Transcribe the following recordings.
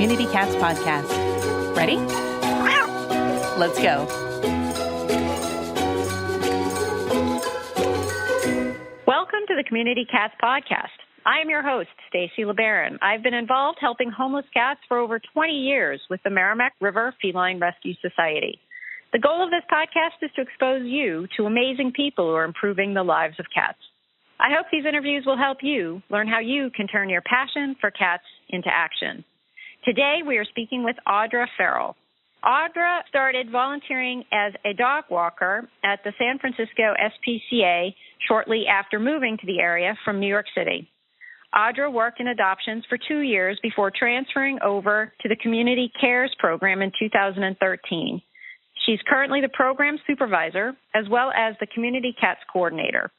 Community Cats podcast. Ready? Let's go. Welcome to the Community Cats podcast. I am your host, Stacy LeBaron. I've been involved helping homeless cats for over 20 years with the Merrimack River Feline Rescue Society. The goal of this podcast is to expose you to amazing people who are improving the lives of cats. I hope these interviews will help you learn how you can turn your passion for cats into action. Today, we are speaking with Audra Farrell. Audra started volunteering as a dog walker at the San Francisco SPCA shortly after moving to the area from New York City. Audra worked in adoptions for 2 years before transferring over to the Community Cares program in 2013. She's currently the program supervisor as well as the Community Cats coordinator.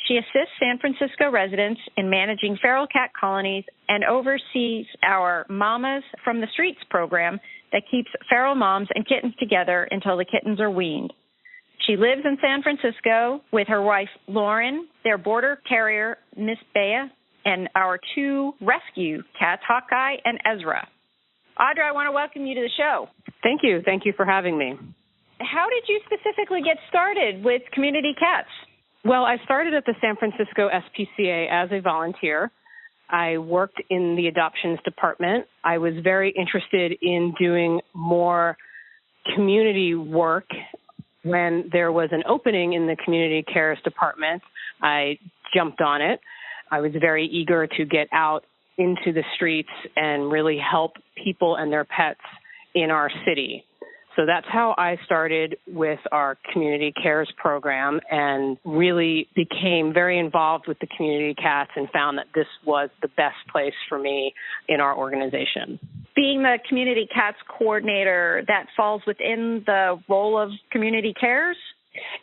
She assists San Francisco residents in managing feral cat colonies and oversees our Mamas from the Streets program that keeps feral moms and kittens together until the kittens are weaned. She lives in San Francisco with her wife, Lauren, their border terrier, Miss Bea, and our 2 rescue cats, Hawkeye and Ezra. Audra, I want to welcome you to the show. Thank you. Thank you for having me. How did you specifically get started with Community Cats? Well, I started at the San Francisco SPCA as a volunteer. I worked in the adoptions department. I was very interested in doing more community work. When there was an opening in the Community Cares department, I jumped on it. I was very eager to get out into the streets and really help people and their pets in our city. So that's how I started with our Community Cares program and really became very involved with the community cats and found that this was the best place for me in our organization. Being the Community Cats coordinator, that falls within the role of Community Cares?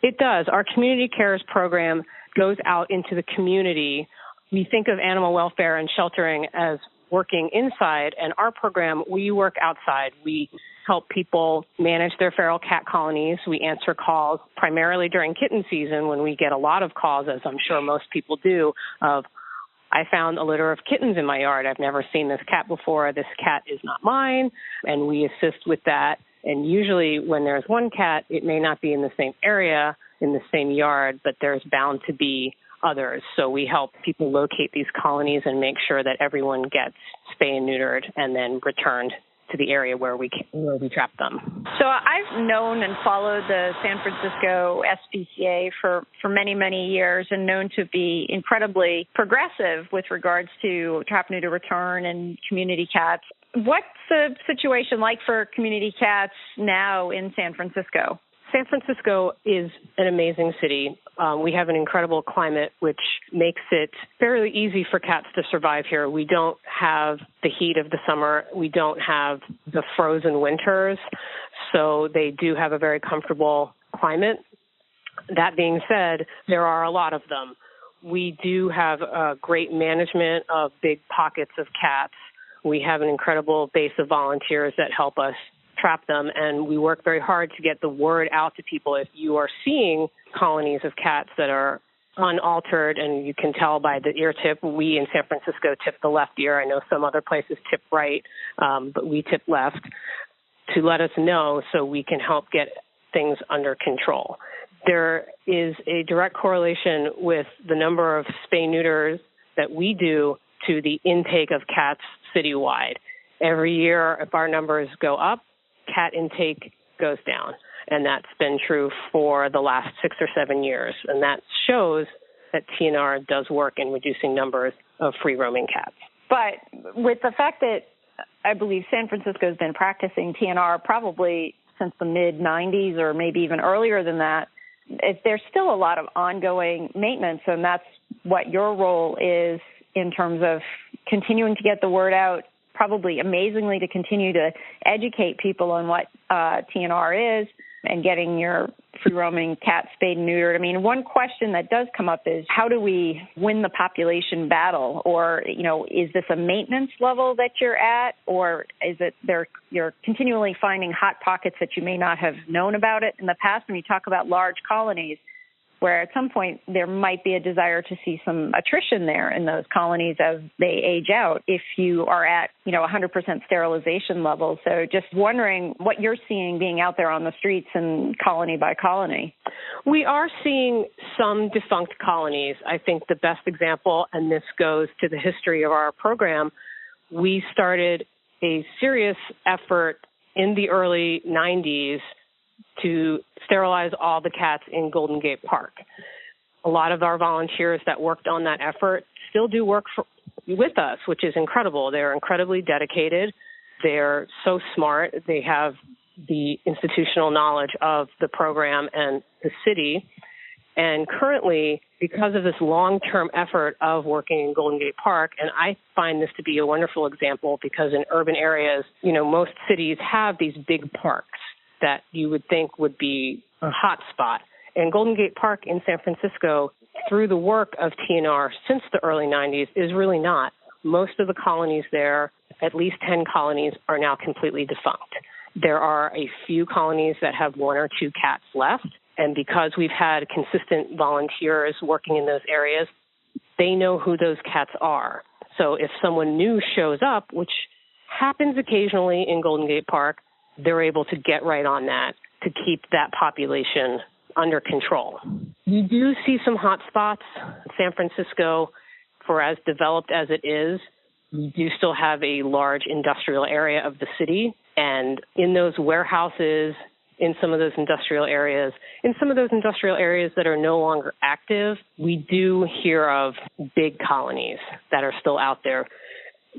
It does. Our Community Cares program goes out into the community. We think of animal welfare and sheltering as working inside, and our program, we work outside. We help people manage their feral cat colonies. We answer calls primarily during kitten season when we get a lot of calls, as I'm sure most people do, of, I found a litter of kittens in my yard. I've never seen this cat before. This cat is not mine. And we assist with that. And usually when there's one cat, it may not be in the same area, in the same yard, but there's bound to be others. So we help people locate these colonies and make sure that everyone gets spay and neutered and then returned to the area where we trap them. So I've known and followed the San Francisco SPCA for many, many years and known to be incredibly progressive with regards to trap, neuter, return and community cats. What's the situation like for community cats now in San Francisco? San Francisco is an amazing city. We have an incredible climate, which makes it fairly easy for cats to survive here. We don't have the heat of the summer. We don't have the frozen winters. So they do have a very comfortable climate. That being said, there are a lot of them. We do have a great management of big pockets of cats. We have an incredible base of volunteers that help us trap them, and we work very hard to get the word out to people. If you are seeing colonies of cats that are unaltered, and you can tell by the ear tip, we in San Francisco tip the left ear. I know some other places tip right, but we tip left, to let us know so we can help get things under control. There is a direct correlation with the number of spay-neuters that we do to the intake of cats citywide. Every year, if our numbers go up, cat intake goes down, and that's been true for the last 6 or 7 years, and that shows that TNR does work in reducing numbers of free-roaming cats. But with the fact that I believe San Francisco has been practicing TNR probably since the mid-'90s or maybe even earlier than that, there's still a lot of ongoing maintenance, and that's what your role is in terms of continuing to get the word out, probably amazingly to continue to educate people on what TNR is and getting your free-roaming cat spayed and neutered. I mean, one question that does come up is, how do we win the population battle? Or, you know, is this a maintenance level that you're at, or is it you're continually finding hot pockets that you may not have known about it in the past? When you talk about large colonies, where at some point there might be a desire to see some attrition there in those colonies as they age out if you are at, 100% sterilization levels. So just wondering what you're seeing being out there on the streets and colony by colony. We are seeing some defunct colonies. I think the best example, and this goes to the history of our program, we started a serious effort in the early 90s to sterilize all the cats in Golden Gate Park. A lot of our volunteers that worked on that effort still do work with us, which is incredible. They're incredibly dedicated. They're so smart. They have the institutional knowledge of the program and the city. And currently, because of this long-term effort of working in Golden Gate Park, and I find this to be a wonderful example because in urban areas, most cities have these big parks that you would think would be a hot spot. And Golden Gate Park in San Francisco, through the work of TNR since the early 90s, is really not. Most of the colonies there, at least 10 colonies, are now completely defunct. There are a few colonies that have one or two cats left. And because we've had consistent volunteers working in those areas, they know who those cats are. So if someone new shows up, which happens occasionally in Golden Gate Park, they're able to get right on that to keep that population under control. You do see some hot spots. San Francisco, for as developed as it is, we do still have a large industrial area of the city. And in those warehouses, in some of those industrial areas that are no longer active, we do hear of big colonies that are still out there,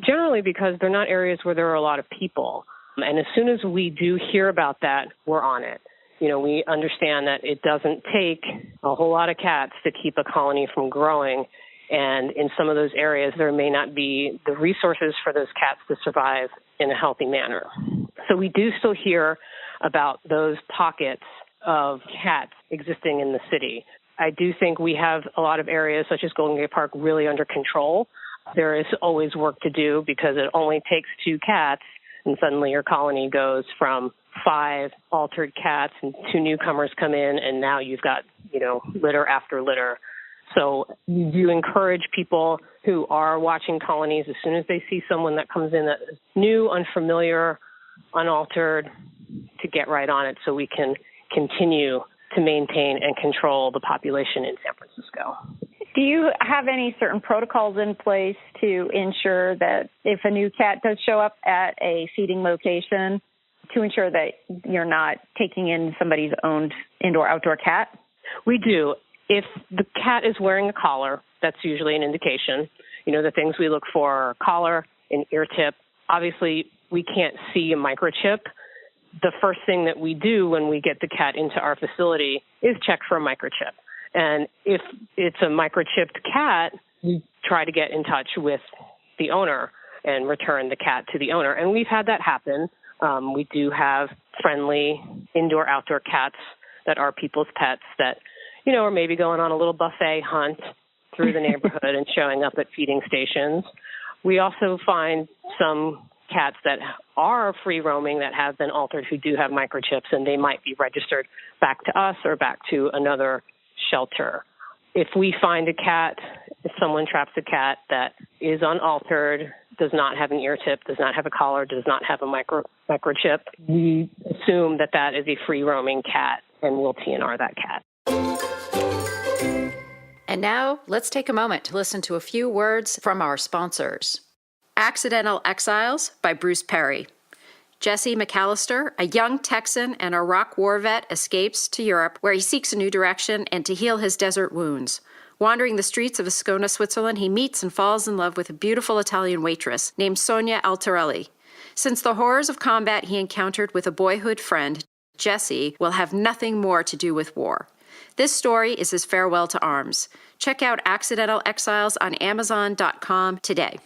generally because they're not areas where there are a lot of people. And as soon as we do hear about that, we're on it. We understand that it doesn't take a whole lot of cats to keep a colony from growing. And in some of those areas, there may not be the resources for those cats to survive in a healthy manner. So we do still hear about those pockets of cats existing in the city. I do think we have a lot of areas such as Golden Gate Park really under control. There is always work to do because it only takes 2 cats and suddenly your colony goes from 5 altered cats and 2 newcomers come in and now you've got, litter after litter. So we do encourage people who are watching colonies as soon as they see someone that comes in that is new, unfamiliar, unaltered, to get right on it so we can continue to maintain and control the population in San Francisco. Do you have any certain protocols in place to ensure that if a new cat does show up at a feeding location, to ensure that you're not taking in somebody's owned indoor-outdoor cat? We do. If the cat is wearing a collar, that's usually an indication. The things we look for are a collar, an ear tip. Obviously, we can't see a microchip. The first thing that we do when we get the cat into our facility is check for a microchip. And if it's a microchipped cat, we try to get in touch with the owner and return the cat to the owner. And we've had that happen. We do have friendly indoor-outdoor cats that are people's pets that, are maybe going on a little buffet hunt through the neighborhood and showing up at feeding stations. We also find some cats that are free roaming that have been altered who do have microchips, and they might be registered back to us or back to another shelter. If we find a cat, if someone traps a cat that is unaltered, does not have an ear tip, does not have a collar, does not have a microchip, we assume that that is a free roaming cat and we'll TNR that cat. And now let's take a moment to listen to a few words from our sponsors. Accidental Exiles by Bruce Perry. Jesse McAllister, a young Texan and Iraq war vet, escapes to Europe where he seeks a new direction and to heal his desert wounds. Wandering the streets of Ascona, Switzerland, he meets and falls in love with a beautiful Italian waitress named Sonia Altarelli. Since the horrors of combat he encountered with a boyhood friend, Jesse will have nothing more to do with war. This story is his farewell to arms. Check out Accidental Exiles on Amazon.com today.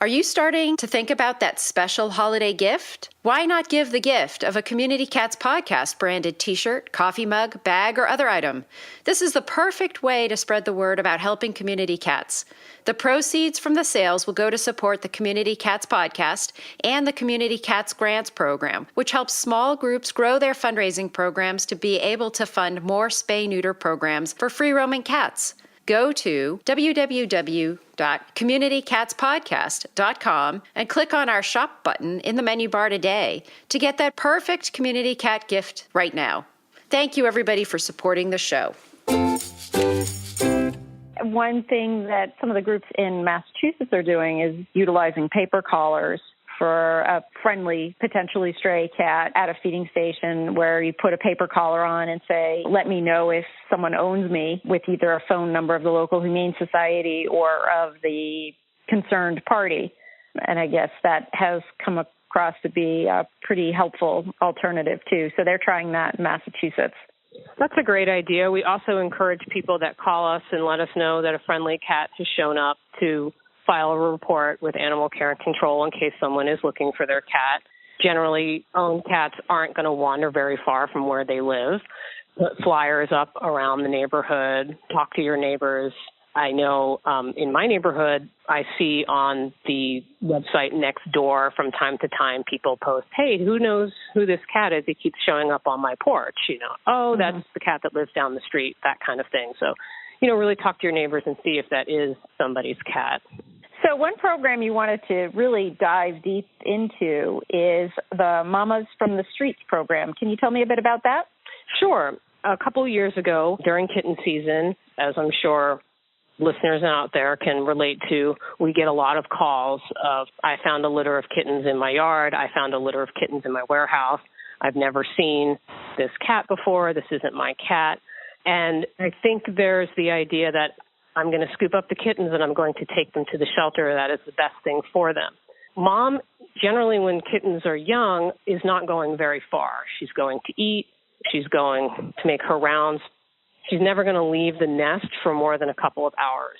Are you starting to think about that special holiday gift? Why not give the gift of a Community Cats Podcast branded t-shirt, coffee mug, bag, or other item? This is the perfect way to spread the word about helping community cats. The proceeds from the sales will go to support the Community Cats Podcast and the Community Cats Grants Program, which helps small groups grow their fundraising programs to be able to fund more spay-neuter programs for free-roaming cats. Go to www.communitycatspodcast.com and click on our shop button in the menu bar today to get that perfect community cat gift right now. Thank you, everybody, for supporting the show. One thing that some of the groups in Massachusetts are doing is utilizing paper collars for a friendly, potentially stray cat at a feeding station, where you put a paper collar on and say, let me know if someone owns me, with either a phone number of the local humane society or of the concerned party. And I guess that has come across to be a pretty helpful alternative too. So they're trying that in Massachusetts. That's a great idea. We also encourage people that call us and let us know that a friendly cat has shown up to file a report with Animal Care and Control in case someone is looking for their cat. Generally, owned cats aren't going to wander very far from where they live. Put flyers up around the neighborhood, talk to your neighbors. I know in my neighborhood, I see on the website next door from time to time people post, hey, who knows who this cat is? He keeps showing up on my porch, Oh, that's the cat that lives down the street, that kind of thing. So, really talk to your neighbors and see if that is somebody's cat. So one program you wanted to really dive deep into is the Mamas from the Streets program. Can you tell me a bit about that? Sure. A couple of years ago, during kitten season, as I'm sure listeners out there can relate to, we get a lot of calls of, I found a litter of kittens in my yard. I found a litter of kittens in my warehouse. I've never seen this cat before. This isn't my cat. And I think there's the idea that I'm going to scoop up the kittens and I'm going to take them to the shelter. That is the best thing for them. Mom, generally when kittens are young, is not going very far. She's going to eat. She's going to make her rounds. She's never going to leave the nest for more than a couple of hours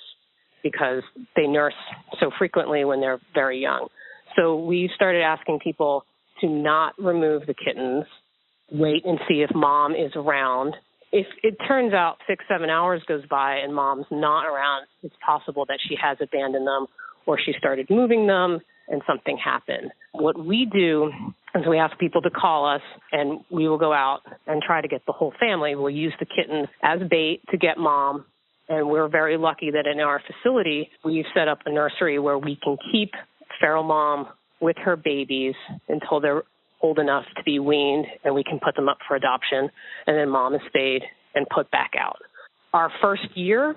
because they nurse so frequently when they're very young. So we started asking people to not remove the kittens, wait and see if mom is around. If it turns out 6-7 hours goes by and mom's not around, it's possible that she has abandoned them or she started moving them and something happened. What we do is we ask people to call us and we will go out and try to get the whole family. We'll use the kittens as bait to get mom. And we're very lucky that in our facility, we've set up a nursery where we can keep feral mom with her babies until they're old enough to be weaned, and we can put them up for adoption, and then mom is spayed and put back out. Our first year,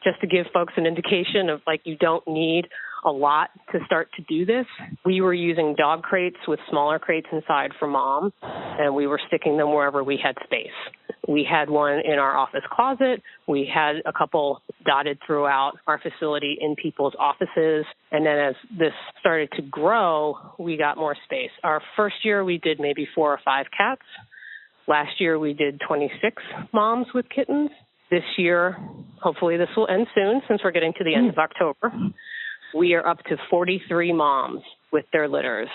just to give folks an indication of you don't need a lot to start to do this, we were using dog crates with smaller crates inside for mom, and we were sticking them wherever we had space. We had one in our office closet. We had a couple dotted throughout our facility in people's offices. And then as this started to grow, we got more space. Our first year, we did maybe 4 or 5 cats. Last year, we did 26 moms with kittens. This year, hopefully this will end soon since we're getting to the end of October, we are up to 43 moms with their litters.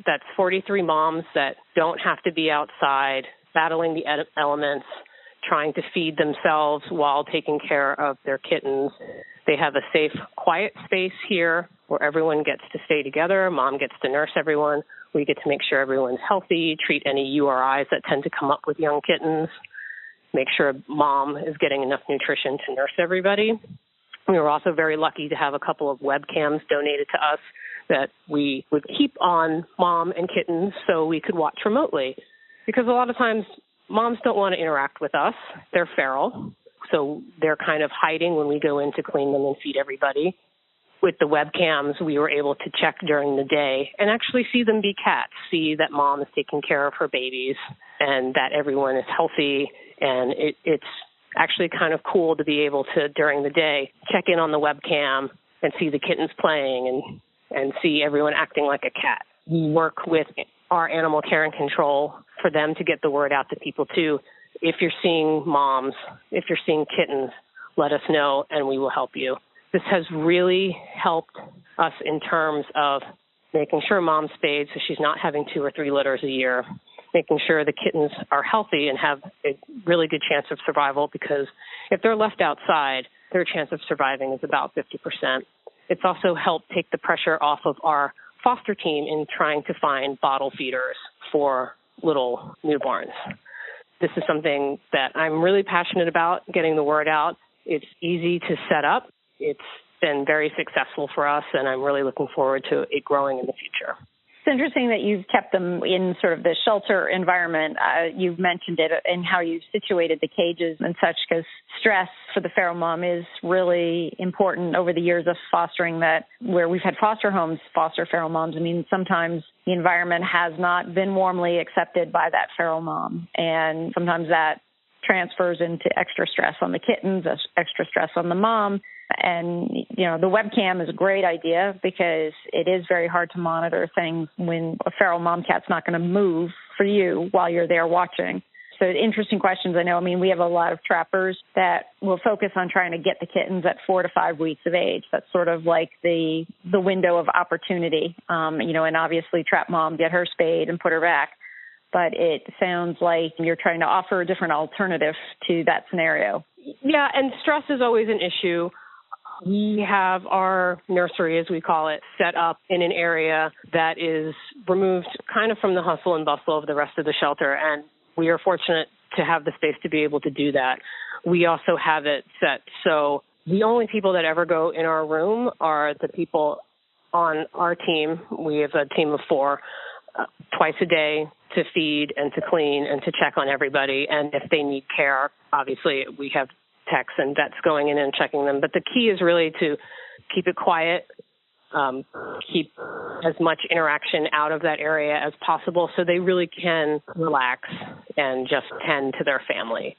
That's 43 moms that don't have to be outside battling the elements, trying to feed themselves while taking care of their kittens. They have a safe, quiet space here where everyone gets to stay together. Mom gets to nurse everyone. We get to make sure everyone's healthy, treat any URIs that tend to come up with young kittens, make sure mom is getting enough nutrition to nurse everybody. We were also very lucky to have a couple of webcams donated to us that we would keep on mom and kittens so we could watch remotely. Because a lot of times moms don't want to interact with us. They're feral, so they're kind of hiding when we go in to clean them and feed everybody. With the webcams, we were able to check during the day and actually see them be cats, see that mom is taking care of her babies and that everyone is healthy. And it's actually kind of cool to be able to, during the day, check in on the webcam and see the kittens playing and see everyone acting like a cat. We work with our Animal Care and Control for them to get the word out to people too. If you're seeing moms, if you're seeing kittens, let us know and we will help you. This has really helped us in terms of making sure mom's spayed so she's not having 2 or 3 litters a year, making sure the kittens are healthy and have a really good chance of survival, because if they're left outside, their chance of surviving is about 50%. It's also helped take the pressure off of our foster team in trying to find bottle feeders for little newborns. This is something that I'm really passionate about, getting the word out. It's easy to set up. It's been very successful for us, and I'm really looking forward to it growing in the future. It's interesting that you've kept them in sort of the shelter environment. You've mentioned it and how you've situated the cages and such, because stress for the feral mom is really important over the years of fostering that, where we've had foster homes, foster feral moms. I mean, sometimes the environment has not been warmly accepted by that feral mom, and sometimes that transfers into extra stress on the kittens, extra stress on the mom. And, you know, the webcam is a great idea because it is very hard to monitor things when a feral mom cat's not going to move for you while you're there watching. So interesting questions. I know, I mean, we have a lot of trappers that will focus on trying to get the kittens at 4 to 5 weeks of age. That's sort of like the window of opportunity, you know, and obviously trap mom, get her spayed and put her back. But it sounds like you're trying to offer a different alternative to that scenario. Yeah, and stress is always an issue. We have our nursery, as we call it, set up in an area that is removed kind of from the hustle and bustle of the rest of the shelter, and we are fortunate to have the space to be able to do that. We also have it set so the only people that ever go in our room are the people on our team. We have a team of 4, twice a day to feed and to clean and to check on everybody, and if they need care, obviously we have techs and vets going in and checking them. But the key is really to keep it quiet, keep as much interaction out of that area as possible so they really can relax and just tend to their family.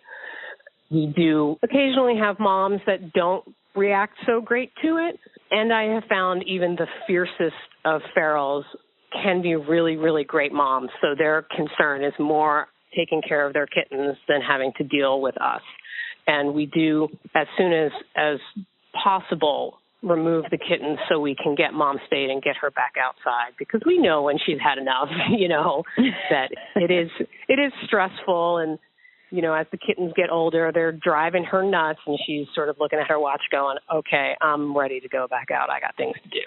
We do occasionally have moms that don't react so great to it, and I have found even the fiercest of ferals can be really, really great moms. So their concern is more taking care of their kittens than having to deal with us. And we do, as soon as possible, remove the kittens so we can get mom spayed and get her back outside, because we know when she's had enough, you know, that it is stressful. And, you know, as the kittens get older, they're driving her nuts, and she's sort of looking at her watch going, okay, I'm ready to go back out. I got things to do.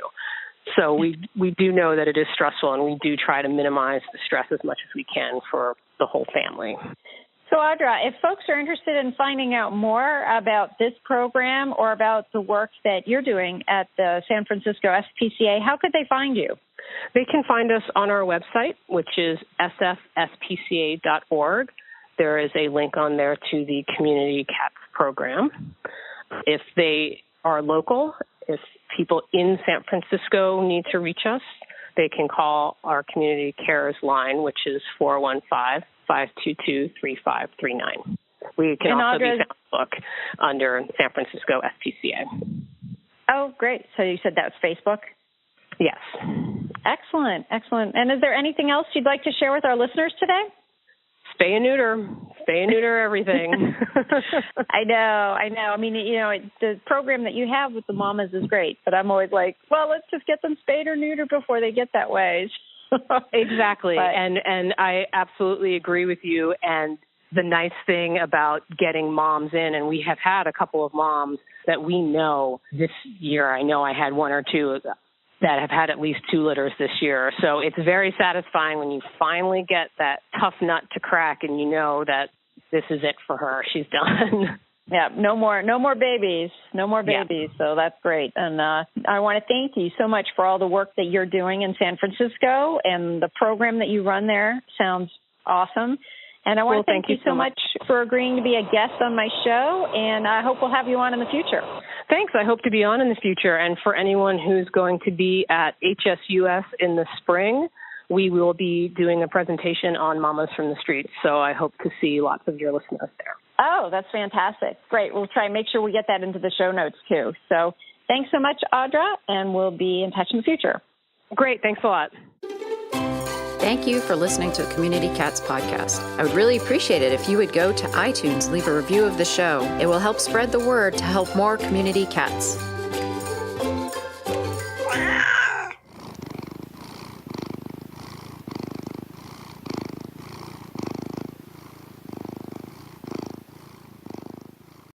So we do know that it is stressful, and we do try to minimize the stress as much as we can for the whole family. So, Audra, if folks are interested in finding out more about this program or about the work that you're doing at the San Francisco SPCA, how could they find you? They can find us on our website, which is sfspca.org. There is a link on there to the Community Cats program. If they are local, if people in San Francisco need to reach us, they can call our Community Cares line, which is 415-522-3539. We can also be found on Facebook under San Francisco SPCA. Oh, great. So you said that was Facebook? Yes. Excellent, excellent. And is there anything else you'd like to share with our listeners today? Spay and neuter everything. I know. I mean, you know, the program that you have with the mamas is great, but I'm always like, well, let's just get them spayed or neutered before they get that way. Exactly. But, and I absolutely agree with you. And the nice thing about getting moms in, and we have had a couple of moms that we know this year. I know I had 1 or 2 that have had at least 2 litters this year. So it's very satisfying when you finally get that tough nut to crack and you know that this is it for her. She's done. Yeah, no more babies. Yeah. So that's great. And I want to thank you so much for all the work that you're doing in San Francisco, and the program that you run there sounds awesome. And I want to thank you so much for agreeing to be a guest on my show, and I hope we'll have you on in the future. Thanks. I hope to be on in the future. And for anyone who's going to be at HSUS in the spring, we will be doing a presentation on Mamas from the Streets. So I hope to see lots of your listeners there. Oh, that's fantastic. Great. We'll try and make sure we get that into the show notes, too. So thanks so much, Audra, and we'll be in touch in the future. Great. Thanks a lot. Thank you for listening to the Community Cats podcast. I would really appreciate it if you would go to iTunes, leave a review of the show. It will help spread the word to help more community cats.